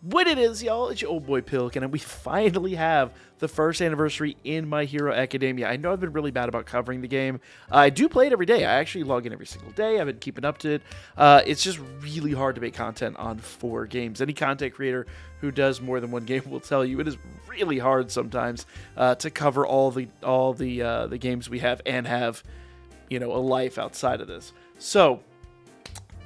What it is, y'all, it's your old boy Pilkin, and we finally have the first anniversary in My Hero Academia. I know I've been really bad about covering the game. I do play it every day. I actually log in every single day. I've been keeping up to it. It's just really hard to make content on 4 games. Any content creator who does more than one game will tell you it is really hard sometimes to cover all the games we have and have, a life outside of this. So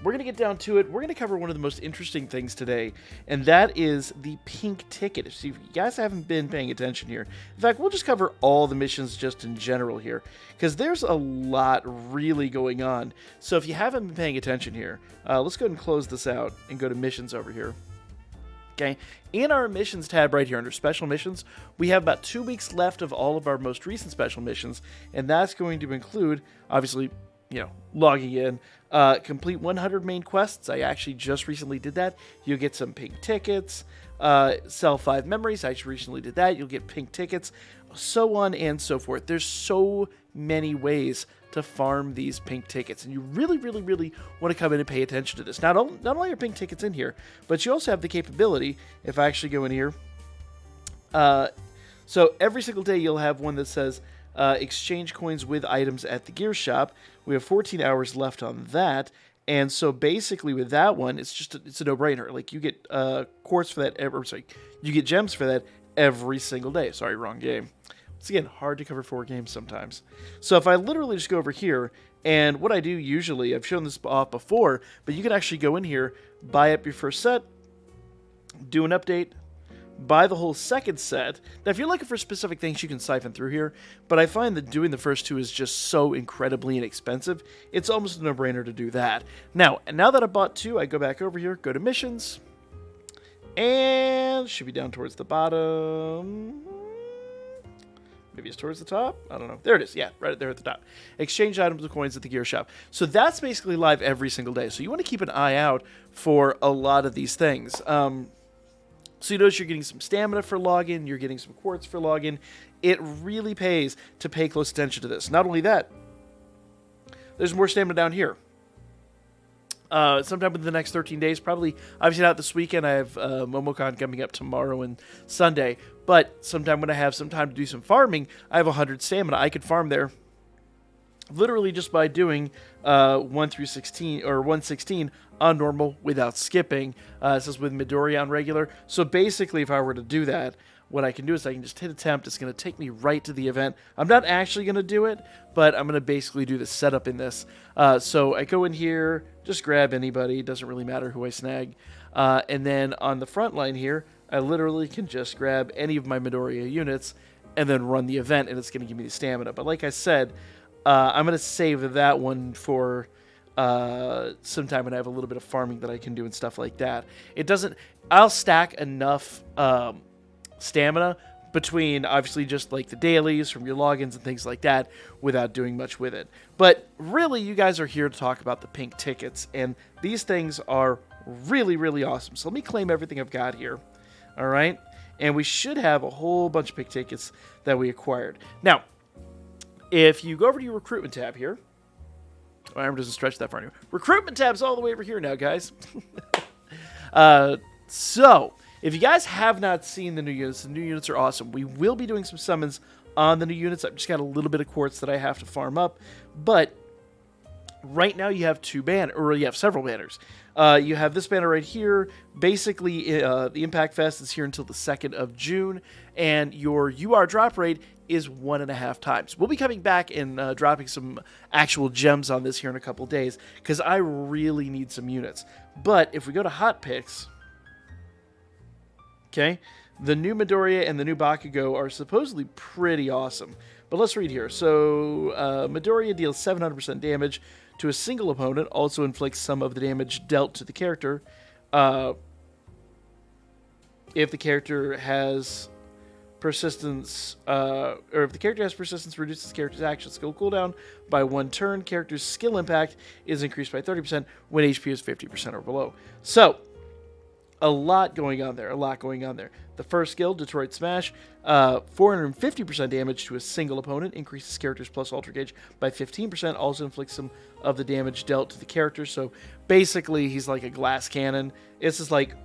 we're going to get down to it. We're going to cover one of the most interesting things today, and that is the pink ticket. So if you guys haven't been paying attention here, in fact, we'll just cover all the missions just in general here, because there's a lot really going on. So if you haven't been paying attention here, let's go ahead and close this out and go to missions over here. Okay, in our missions tab right here under special missions, we have about 2 weeks left of all of our most recent special missions, and that's going to include, obviously, logging in, complete 100 main quests. I actually just recently did that. You'll get some pink tickets, sell 5 memories. I actually recently did that. You'll get pink tickets, so on and so forth. There's so many ways to farm these pink tickets, and you really, really, really want to come in and pay attention to this. Not only are pink tickets in here, but you also have the capability, if I actually go in here, so every single day you'll have one that says exchange coins with items at the gear shop. We have 14 hours left on that, and so basically with that one, it's a no-brainer. Like, you get quartz for that, you get gems for that every single day. Sorry, wrong game. Once again, hard to cover 4 games sometimes. So if I literally just go over here, and what I do usually, I've shown this off before, but you can actually go in here, buy up your first set, do an update, buy the whole second set. Now, if you're looking for specific things, you can siphon through here, but I find that doing the first 2 is just so incredibly inexpensive. It's almost a no-brainer to do that. Now that I bought 2, I go back over here, go to missions, and should be down towards the bottom. Maybe it's towards the top? I don't know. There it is. Yeah, right there at the top. Exchange items with coins at the gear shop. So that's basically live every single day. So you want to keep an eye out for a lot of these things. So you notice you're getting some stamina for login, you're getting some quartz for login. It really pays to pay close attention to this. Not only that, there's more stamina down here. Sometime within the next 13 days, probably, obviously not this weekend. I have MomoCon coming up tomorrow and Sunday, but sometime when I have some time to do some farming, I have 100 stamina. I could farm there literally just by doing 1 through 16 or 116 on normal without skipping. This is with Midoriya on regular. So basically, if I were to do that, what I can do is I can just hit attempt. It's going to take me right to the event. I'm not actually going to do it, but I'm going to basically do the setup in this. So I go in here, just grab anybody. It doesn't really matter who I snag. And then on the front line here, I literally can just grab any of my Midoriya units and then run the event, and it's going to give me the stamina. But like I said, I'm going to save that one for sometime when I have a little bit of farming that I can do and stuff like that. I'll stack enough stamina between, obviously, just like the dailies from your logins and things like that without doing much with it. But really, you guys are here to talk about the pink tickets, and these things are really, really awesome. So let me claim everything I've got here. All right? And we should have a whole bunch of pink tickets that we acquired. Now, if you go over to your recruitment tab here, my arm doesn't stretch that far anymore. Recruitment tab's all the way over here now, guys. So, if you guys have not seen the new units are awesome. We will be doing some summons on the new units. I've just got a little bit of quartz that I have to farm up. But right now you have you have several banners. You have this banner right here. Basically, the Impact Fest is here until the 2nd of June, and your UR drop rate is 1.5 times. We'll be coming back and dropping some actual gems on this here in a couple days, because I really need some units. But if we go to Hot Picks, okay, the new Midoriya and the new Bakugo are supposedly pretty awesome. But let's read here. So, Midoriya deals 700% damage to a single opponent, also inflicts some of the damage dealt to the character. If the character has persistence, reduces the character's action skill cooldown by 1 turn. Character's skill impact is increased by 30% when HP is 50% or below. So, a lot going on there. The first skill, Detroit Smash, 450% damage to a single opponent, increases character's plus Ultra Gauge by 15%, also inflicts some of the damage dealt to the character. So basically, he's like a glass cannon. It's just like,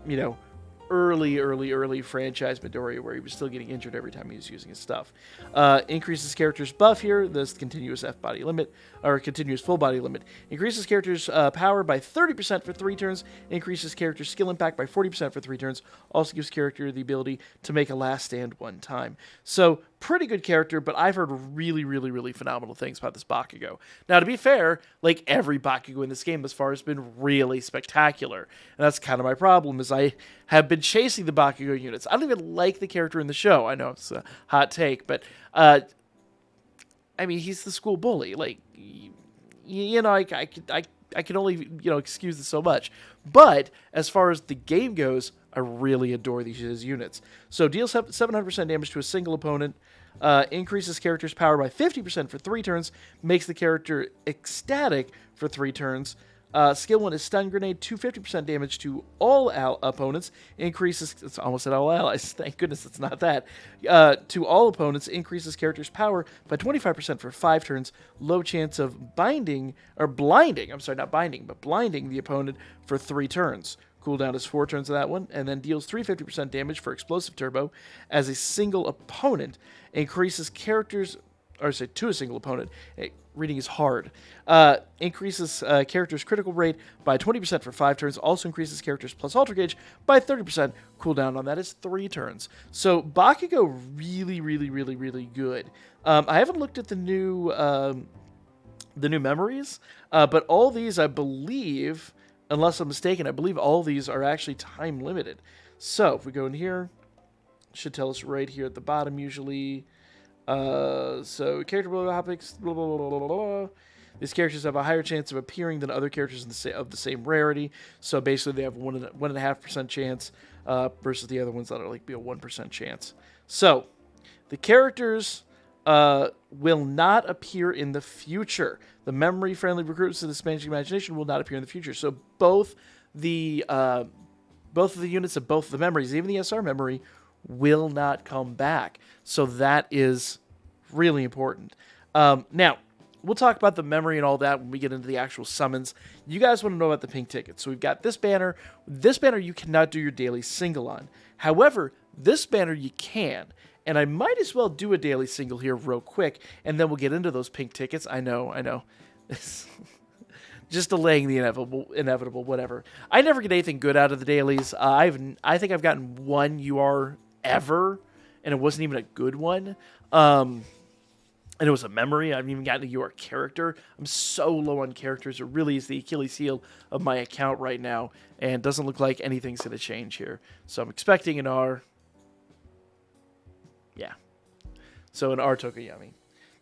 early franchise Midoriya where he was still getting injured every time he was using his stuff. Increases character's buff here, this continuous F body limit, or continuous full body limit. Increases character's power by 30% for 3 turns. Increases character's skill impact by 40% for 3 turns. Also gives character the ability to make a last stand 1 time. So, pretty good character, but I've heard really phenomenal things about this Bakugo. Now, to be fair, like every Bakugo in this game thus far has been really spectacular. And that's kind of my problem, is I have been chasing the Bakugo units. I don't even like the character in the show. I know it's a hot take, but I mean, he's the school bully. Like, you know, I can only, excuse this so much. But as far as the game goes, I really adore these units. So deals 700% damage to a single opponent, increases character's power by 50% for 3 turns, makes the character ecstatic for 3 turns. Skill 1 is Stun Grenade, 250% damage to all opponents, increases, it's almost at all allies, thank goodness it's not that, to all opponents, increases character's power by 25% for 5 turns, low chance of blinding the opponent for 3 turns. Cooldown is 4 turns of that one, and then deals 350% damage for Explosive Turbo as a single opponent, increases character's, to a single opponent. Reading is hard. Increases character's critical rate by 20% for 5 turns. Also increases character's plus Ultra Gauge by 30%. Cooldown on that is 3 turns. So Bakugo really good. I haven't looked at the new memories, but all these, I believe, unless I'm mistaken, I believe all these are actually time limited. So if we go in here, it should tell us right here at the bottom usually. So character topics, blah, blah, blah, blah, blah. These characters have a higher chance of appearing than other characters of the same rarity. So basically they have 1.5% chance versus the other ones that are like be a 1% chance. So the characters will not appear in the future. The memory-friendly recruits of the Spanish Imagination will not appear in the future. So both of the units of both of the memories, even the SR memory, will not come back. So that is really important. Now, we'll talk about the memory and all that when we get into the actual summons. You guys want to know about the pink tickets. So we've got this banner. This banner you cannot do your daily single on. However, this banner you can. And I might as well do a daily single here real quick, and then we'll get into those pink tickets. I know. Just delaying the inevitable, whatever. I never get anything good out of the dailies. I think I've gotten 1 UR ever, and it wasn't even a good one. And it was a memory. I haven't even gotten a UR character. I'm so low on characters. It really is the Achilles heel of my account right now, and doesn't look like anything's going to change here. So I'm expecting an R. Yeah. So an R Tokoyami.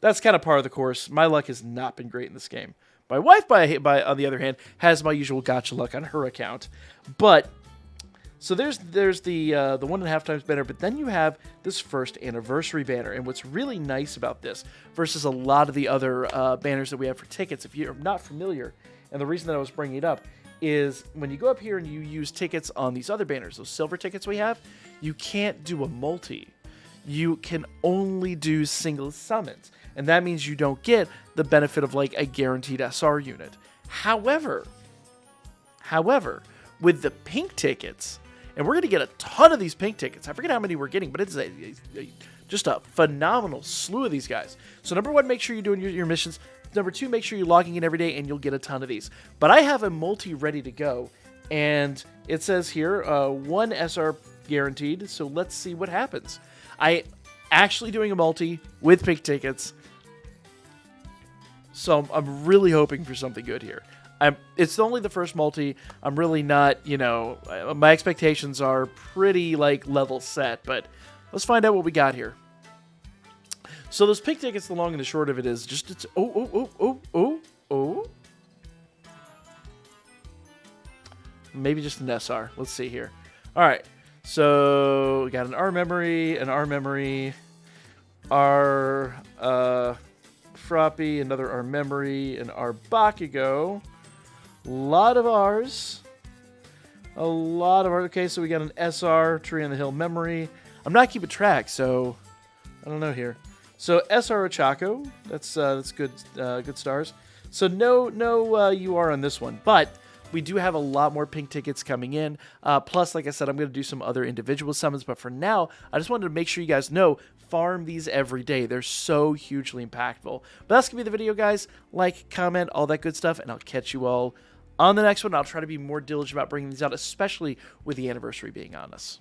That's kind of par of the course. My luck has not been great in this game. My wife, by on the other hand, has my usual gacha luck on her account. But so there's the 1.5 times banner, but then you have this first anniversary banner. And what's really nice about this versus a lot of the other banners that we have for tickets, if you're not familiar, and the reason that I was bringing it up is when you go up here and you use tickets on these other banners, those silver tickets we have, you can't do a multi. You can only do single summons. And that means you don't get the benefit of like a guaranteed SR unit. However, with the pink tickets, and we're going to get a ton of these pink tickets. I forget how many we're getting, but it's just a phenomenal slew of these guys. So number 1, make sure you're doing your missions. Number 2, make sure you're logging in every day and you'll get a ton of these. But I have a multi ready to go. And it says here, 1 SR guaranteed. So let's see what happens. I actually doing a multi with pink tickets. So I'm really hoping for something good here. It's only the first multi. I'm really not, my expectations are pretty like level set, but let's find out what we got here. So those pink tickets, the long and the short of it is just, it's, maybe just an SR. Let's see here. All right. So we got an R memory, R Froppy, another R memory, an R Bakugo. A lot of R's. Okay, so we got an SR, Tree on the Hill memory. I'm not keeping track, so I don't know here. So SR Ochako, that's good, good stars. So no UR on this one, but We do have a lot more pink tickets coming in. Plus, like I said, I'm going to do some other individual summons. But for now, I just wanted to make sure you guys know, farm these every day. They're so hugely impactful. But that's going to be the video, guys. Like, comment, all that good stuff. And I'll catch you all on the next one. I'll try to be more diligent about bringing these out, especially with the anniversary being on us.